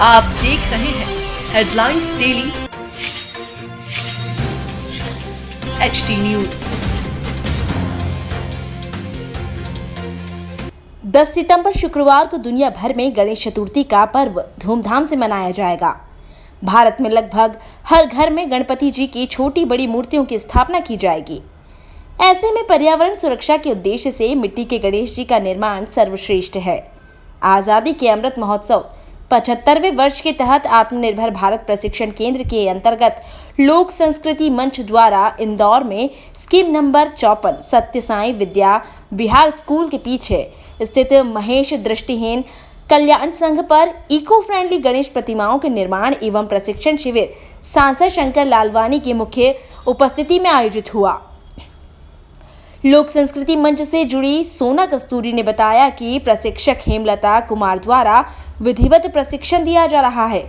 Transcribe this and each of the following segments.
आप देख रहे हैं हेडलाइंस डेली HD न्यूज। 10 सितंबर शुक्रवार को दुनिया भर में गणेश चतुर्थी का पर्व धूमधाम से मनाया जाएगा। भारत में लगभग हर घर में गणपति जी की छोटी बड़ी मूर्तियों की स्थापना की जाएगी। ऐसे में पर्यावरण सुरक्षा के उद्देश्य से मिट्टी के गणेश जी का निर्माण सर्वश्रेष्ठ है। आजादी के अमृत महोत्सव 75वें वर्ष के तहत आत्मनिर्भर भारत प्रशिक्षण केंद्र के अंतर्गत लोक संस्कृति मंच द्वारा इंदौर में स्कीम नंबर 54 सत्य साई विद्या विहार स्कूल के पीछे स्थित महेश दृष्टिहीन कल्याण संघ पर इको फ्रेंडली गणेश प्रतिमाओं के निर्माण एवं प्रशिक्षण शिविर सांसद शंकर लालवानी की मुख्य उपस्थिति में आयोजित हुआ। लोक संस्कृति मंच से जुड़ी सोना कस्तूरी ने बताया कि प्रशिक्षक हेमलता कुमार द्वारा विधिवत प्रशिक्षण दिया जा रहा है।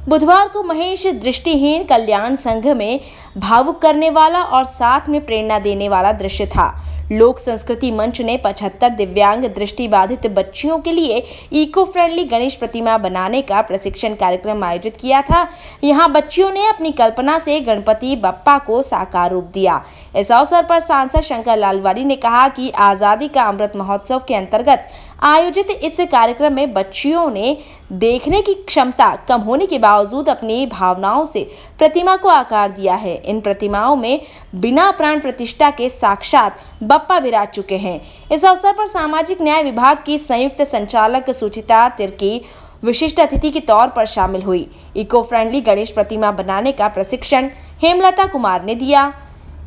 बुधवार को महेश दृष्टिहीन कल्याण संघ में भावुक करने वाला और साथ में प्रेरणा देने वाला दृश्य था। लोक संस्कृति मंच ने 75 दिव्यांग दृष्टिबाधित बच्चियों के लिए इको फ्रेंडली गणेश प्रतिमा बनाने का प्रशिक्षण कार्यक्रम आयोजित किया था। यहां बच्चियों ने अपनी कल्पना से गणपति बप्पा को साकार रूप दिया। इस अवसर पर सांसद शंकर लालवानी ने कहा कि आजादी का अमृत महोत्सव के अंतर्गत आयोजित इस कार्यक्रम में बच्चियों ने देखने की क्षमता कम होने के बावजूद अपनी भावनाओं से प्रतिमा को आकार दिया है। इन प्रतिमाओं में बिना प्राण प्रतिष्ठा के साक्षात बप्पा विराज चुके हैं। इस अवसर पर सामाजिक न्याय विभाग की संयुक्त संचालक सुचिता तिर्की विशिष्ट अतिथि के तौर पर शामिल हुई। इको फ्रेंडली गणेश प्रतिमा बनाने का प्रशिक्षण हेमलता कुमार ने दिया।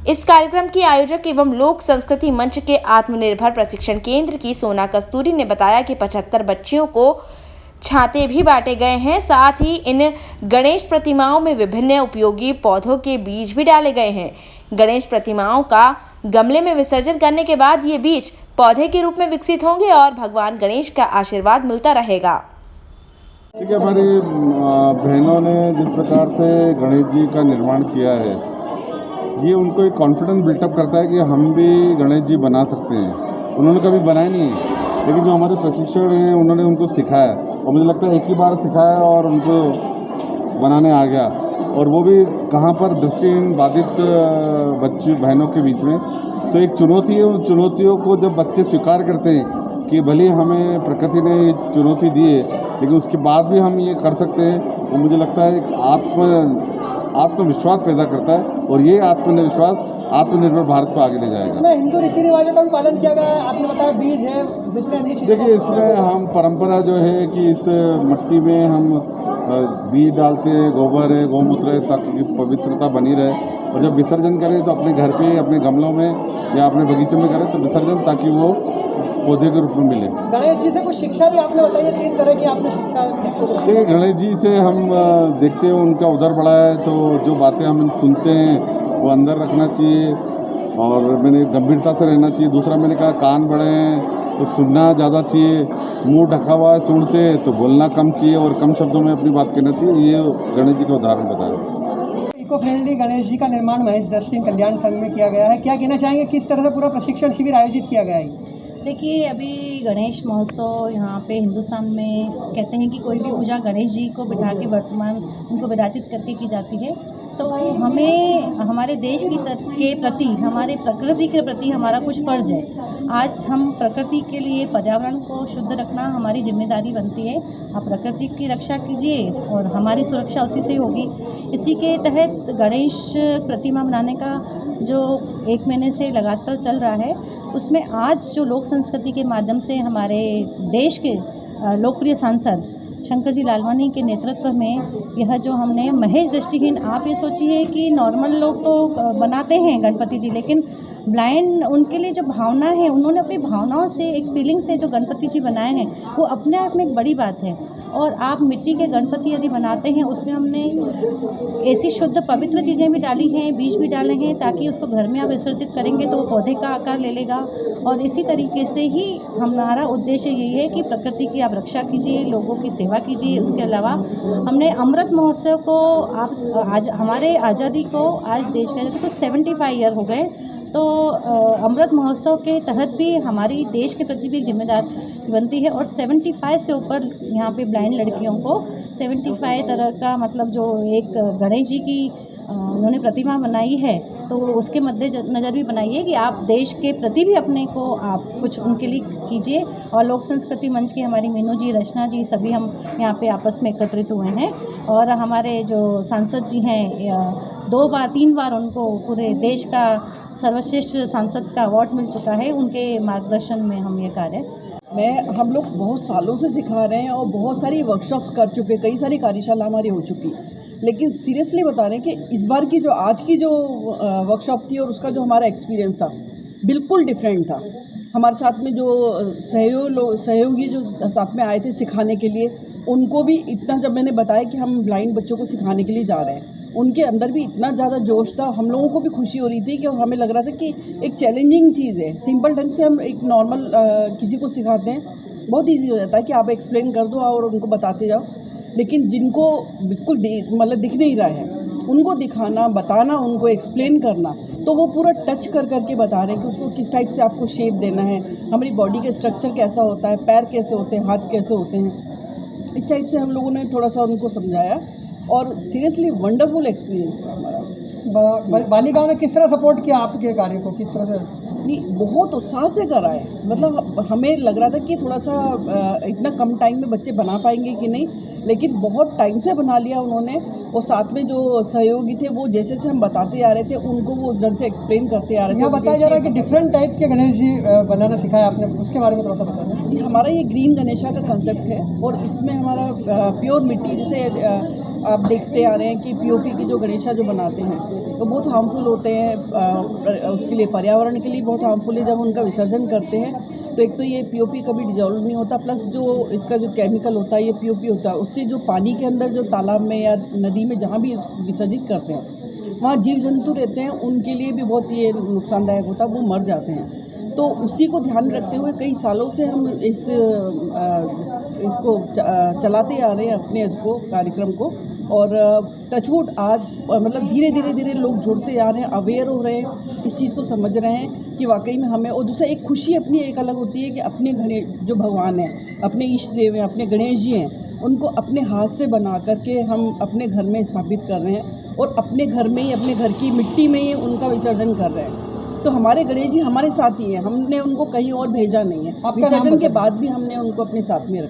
इस कार्यक्रम की आयोजक एवं लोक संस्कृति मंच के आत्मनिर्भर प्रशिक्षण केंद्र की सोना कस्तूरी ने बताया कि 75 बच्चियों को छाते भी बांटे गए हैं। साथ ही इन गणेश प्रतिमाओं में विभिन्न उपयोगी पौधों के बीज भी डाले गए हैं। गणेश प्रतिमाओं का गमले में विसर्जन करने के बाद ये बीज पौधे के रूप में विकसित होंगे और भगवान गणेश का आशीर्वाद मिलता रहेगा। ठीक है, हमारी बहनों ने जिस प्रकार से गणेश जी का निर्माण किया है, ये उनको एक कॉन्फिडेंस बिल्टअप करता है कि हम भी गणेश जी बना सकते हैं। उन्होंने कभी बनाया नहीं है, लेकिन जो हमारे प्रशिक्षण हैं उन्होंने उनको सिखाया और मुझे लगता है एक ही बार सिखाया और उनको बनाने आ गया। और वो भी कहाँ पर दृष्टिहीन बाधित बच्ची बहनों के बीच में। तो एक चुनौती है, उन चुनौतियों को जब बच्चे स्वीकार करते हैं कि भले हमें प्रकृति ने ये चुनौती दी है लेकिन उसके बाद भी हम ये कर सकते हैं, वो मुझे लगता है एक आत्मविश्वास पैदा करता है और ये आत्मविश्वास आत्मनिर्भर भारत को आगे ले जाएगा। इसमें हिंदू रीति रिवाजों का भी पालन किया गया है। आपने बताया बीज है, देखिए इसमें हम परंपरा जो है कि इस मिट्टी में हम बीज डालते हैं, गोबर है, गौमूत्र है, ताकि पवित्रता बनी रहे। और जब विसर्जन करें तो अपने घर पे अपने गमलों में या अपने बगीचे में करें तो विसर्जन, ताकि वो पौधे के रूप में मिले। गणेश जी से कुछ शिक्षा भी आपने बताई है, 3 तरह की आपने शिक्षा देखिए गणेश जी से हम देखते हैं उनका उधर बढ़ा है, तो जो बातें हम सुनते हैं वो अंदर रखना चाहिए और मैंने गंभीरता से रहना चाहिए। दूसरा मैंने कहा कान बड़े हैं तो सुनना ज़्यादा चाहिए, मुंह ढका हुआ है सुनते तो बोलना कम चाहिए और कम शब्दों में अपनी बात कहना चाहिए। ये गणेश जी का उदाहरण बताया। इको फ्रेंडली गणेश जी का निर्माण महेश दृष्टिहीन कल्याण संघ में किया गया है। क्या कहना चाहेंगे, किस तरह से पूरा प्रशिक्षण शिविर आयोजित किया गया है? देखिए, अभी गणेश महोत्सव यहाँ पे हिंदुस्तान में कहते हैं कि कोई भी पूजा गणेश जी को बिठा के वर्तमान उनको विराजित करके की जाती है। तो हमें हमारे देश के प्रति, हमारे प्रकृति के प्रति हमारा कुछ फ़र्ज़ है। आज हम प्रकृति के लिए पर्यावरण को शुद्ध रखना हमारी जिम्मेदारी बनती है। आप प्रकृति की रक्षा कीजिए और हमारी सुरक्षा उसी से होगी। इसी के तहत गणेश प्रतिमा बनाने का जो 1 महीने से लगातार चल रहा है, उसमें आज जो लोक संस्कृति के माध्यम से हमारे देश के लोकप्रिय सांसद शंकर जी लालवानी के नेतृत्व में यह जो हमने महेश दृष्टिहीन, आप ये सोचिए कि नॉर्मल लोग तो बनाते हैं गणपति जी, लेकिन ब्लाइंड उनके लिए जो भावना है, उन्होंने अपनी भावनाओं से, एक फीलिंग से जो गणपति जी बनाए हैं, वो अपने आप में एक बड़ी बात है। और आप मिट्टी के गणपति यदि बनाते हैं, उसमें हमने ऐसी शुद्ध पवित्र चीज़ें भी डाली हैं, बीज भी डाले हैं, ताकि उसको घर में आप विसर्जित करेंगे तो वो पौधे का आकार ले लेगा। और इसी तरीके से ही हमारा उद्देश्य यही है कि प्रकृति की आप रक्षा कीजिए, लोगों की सेवा कीजिए। उसके अलावा हमने अमृत महोत्सव को आज हमारे आज़ादी को आज देश में तो 75 ईयर हो गए, तो अमृत महोत्सव के तहत भी हमारी देश के प्रति भी जिम्मेदार बनती है। और 75 से ऊपर यहाँ पे ब्लाइंड लड़कियों को 75 तरह का मतलब जो एक गणेश जी की उन्होंने प्रतिमा बनाई है, तो उसके मद्देनज़र भी बनाई है कि आप देश के प्रति भी अपने को आप कुछ उनके लिए कीजिए। और लोक संस्कृति मंच की हमारी मीनू जी, रचना जी, सभी हम यहाँ पे आपस में एकत्रित हुए हैं। और हमारे जो सांसद जी हैं 3 बार उनको पूरे देश का सर्वश्रेष्ठ सांसद का अवार्ड मिल चुका है। उनके मार्गदर्शन में हम ये कार्य हम लोग बहुत सालों से सिखा रहे हैं और बहुत सारी वर्कशॉप्स कर चुके, कई सारी कार्यशाला हमारी हो चुकी। लेकिन सीरियसली बता रहे हैं कि इस बार की आज की जो वर्कशॉप थी और उसका जो हमारा एक्सपीरियंस था बिल्कुल डिफरेंट था। हमारे साथ में जो सहयोगी जो साथ में आए थे सिखाने के लिए, उनको भी इतना, जब मैंने बताया कि हम ब्लाइंड बच्चों को सिखाने के लिए जा रहे हैं, उनके अंदर भी इतना ज़्यादा जोश था। हम लोगों को भी खुशी हो रही थी कि हमें लग रहा था कि एक चैलेंजिंग चीज़ है। सिंपल ढंग से हम एक नॉर्मल किसी को सिखाते हैं, बहुत ईजी हो जाता है कि आप एक्सप्लेन कर दो और उनको बताते जाओ। लेकिन जिनको बिल्कुल मतलब दिख नहीं रहा है, उनको दिखाना, बताना, उनको एक्सप्लेन करना, तो वो पूरा टच कर करके बता रहे हैं कि उसको किस टाइप से आपको शेप देना है, हमारी बॉडी का स्ट्रक्चर कैसा होता है, पैर कैसे होते हैं, हाथ कैसे होते हैं। इस टाइप से हम लोगों ने थोड़ा सा उनको समझाया और सीरियसली वंडरफुल एक्सपीरियंस था हमारा। बालिकाओं ने किस तरह सपोर्ट किया आपके कार्य को, किस तरह से? नहीं, बहुत उत्साह से करा है। मतलब हमें लग रहा था कि थोड़ा सा इतना कम टाइम में बच्चे बना पाएंगे कि नहीं, लेकिन बहुत टाइम से बना लिया उन्होंने। और साथ में जो सहयोगी थे वो जैसे से हम बताते आ रहे थे उनको वो उस ढंग से एक्सप्लेन करते आ रहे थे। यहाँ बताया जा रहा है कि डिफरेंट टाइप के गणेश जी बनाना सिखाया आपने, उसके बारे में थोड़ा सा बताया। जी, हमारा ये ग्रीन गणेशा का कंसेप्ट है और इसमें हमारा प्योर मिट्टी, जैसे आप देखते आ रहे हैं कि पीओपी के जो गणेशा जो बनाते हैं तो बहुत हार्मफुल होते हैं, उसके लिए पर्यावरण के लिए बहुत हार्मफुल है। जब उनका विसर्जन करते हैं तो एक तो ये पीओपी कभी डिजॉल्व नहीं होता, प्लस जो इसका जो केमिकल होता है ये पीओपी होता है, उससे जो पानी के अंदर जो तालाब में या नदी में जहाँ भी विसर्जित करते हैं वहाँ जीव जंतु रहते हैं, उनके लिए भी बहुत ये नुकसानदायक होता है, वो मर जाते हैं। तो उसी को ध्यान रखते हुए कई सालों से हम इसको चलाते आ रहे हैं अपने इसको कार्यक्रम को। और टचवुड आज मतलब धीरे धीरे लोग जुड़ते आ रहे हैं, अवेयर हो रहे हैं, इस चीज़ को समझ रहे हैं कि वाकई में हमें। और दूसरा एक खुशी अपनी एक अलग होती है कि अपने जो भगवान हैं, अपने इष्ट देव हैं, अपने गणेश जी हैं, उनको अपने हाथ से बना करके हम अपने घर में स्थापित कर रहे हैं और अपने घर में ही, अपने घर की मिट्टी में ही उनका विसर्जन कर रहे हैं। तो हमारे गणेश जी हमारे साथ ही हैं, हमने उनको कहीं और भेजा नहीं है। विसर्जन के बाद भी हमने उनको अपने साथ में रखा।